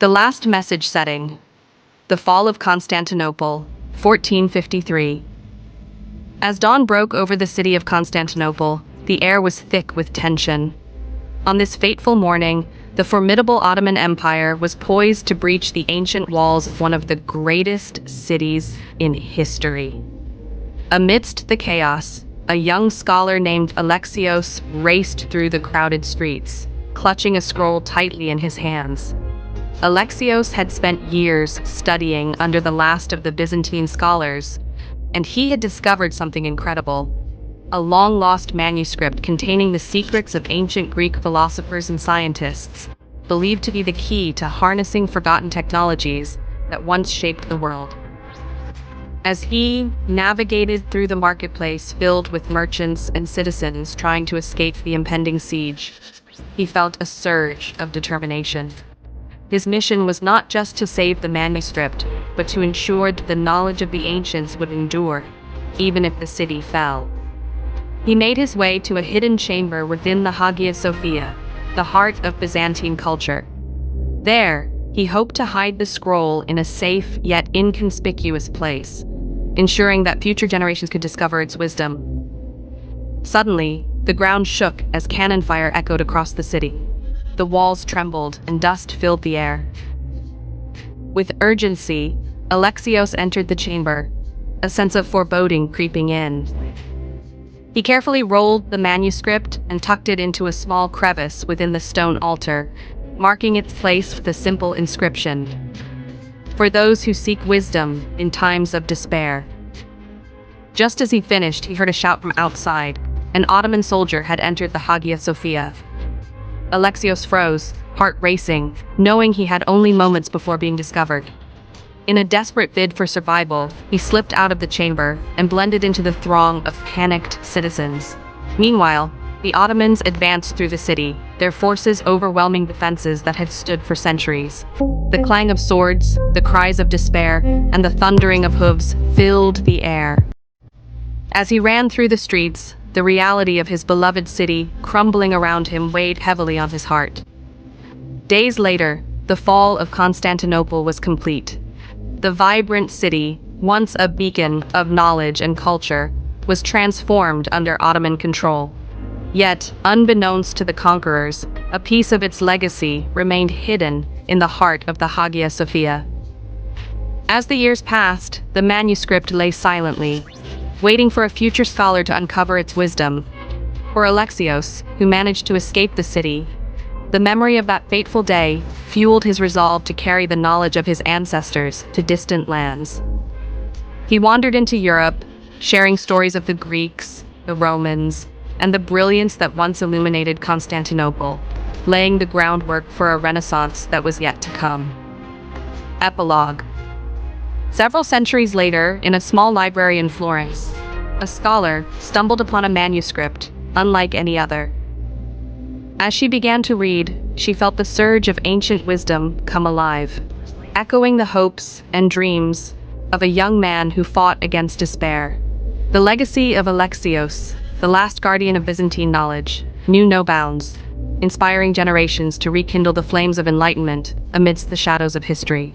The Last Message Setting. The Fall of Constantinople, 1453. As dawn broke over the city of Constantinople, the air was thick with tension. On this fateful morning, the formidable Ottoman Empire was poised to breach the ancient walls of one of the greatest cities in history. Amidst the chaos, a young scholar named Alexios raced through the crowded streets, clutching a scroll tightly in his hands. Alexios had spent years studying under the last of the Byzantine scholars, and he had discovered something incredible: a long-lost manuscript containing the secrets of ancient Greek philosophers and scientists, believed to be the key to harnessing forgotten technologies that once shaped the world. As he navigated through the marketplace filled with merchants and citizens trying to escape the impending siege, he felt a surge of determination. His mission was not just to save the manuscript, but to ensure that the knowledge of the ancients would endure, even if the city fell. He made his way to a hidden chamber within the Hagia Sophia, the heart of Byzantine culture. There, he hoped to hide the scroll in a safe yet inconspicuous place, ensuring that future generations could discover its wisdom. Suddenly, the ground shook as cannon fire echoed across the city. The walls trembled and dust filled the air. With urgency, Alexios entered the chamber, a sense of foreboding creeping in. He carefully rolled the manuscript and tucked it into a small crevice within the stone altar, marking its place with a simple inscription: "For those who seek wisdom in times of despair." Just as he finished, he heard a shout from outside. An Ottoman soldier had entered the Hagia Sophia. Alexios froze, heart racing, knowing he had only moments before being discovered. In a desperate bid for survival, he slipped out of the chamber and blended into the throng of panicked citizens. Meanwhile, the Ottomans advanced through the city, their forces overwhelming defenses that had stood for centuries. The clang of swords, the cries of despair, and the thundering of hooves filled the air. As he ran through the streets, the reality of his beloved city crumbling around him weighed heavily on his heart. Days later, the fall of Constantinople was complete. The vibrant city, once a beacon of knowledge and culture, was transformed under Ottoman control. Yet, unbeknownst to the conquerors, a piece of its legacy remained hidden in the heart of the Hagia Sophia. As the years passed, the manuscript lay silently, waiting for a future scholar to uncover its wisdom. For Alexios, who managed to escape the city, the memory of that fateful day fueled his resolve to carry the knowledge of his ancestors to distant lands. He wandered into Europe, sharing stories of the Greeks, the Romans, and the brilliance that once illuminated Constantinople, laying the groundwork for a renaissance that was yet to come. Epilogue. Several centuries later, in a small library in Florence, a scholar stumbled upon a manuscript unlike any other. As she began to read, she felt the surge of ancient wisdom come alive, echoing the hopes and dreams of a young man who fought against despair. The legacy of Alexios, the last guardian of Byzantine knowledge, knew no bounds, inspiring generations to rekindle the flames of enlightenment amidst the shadows of history.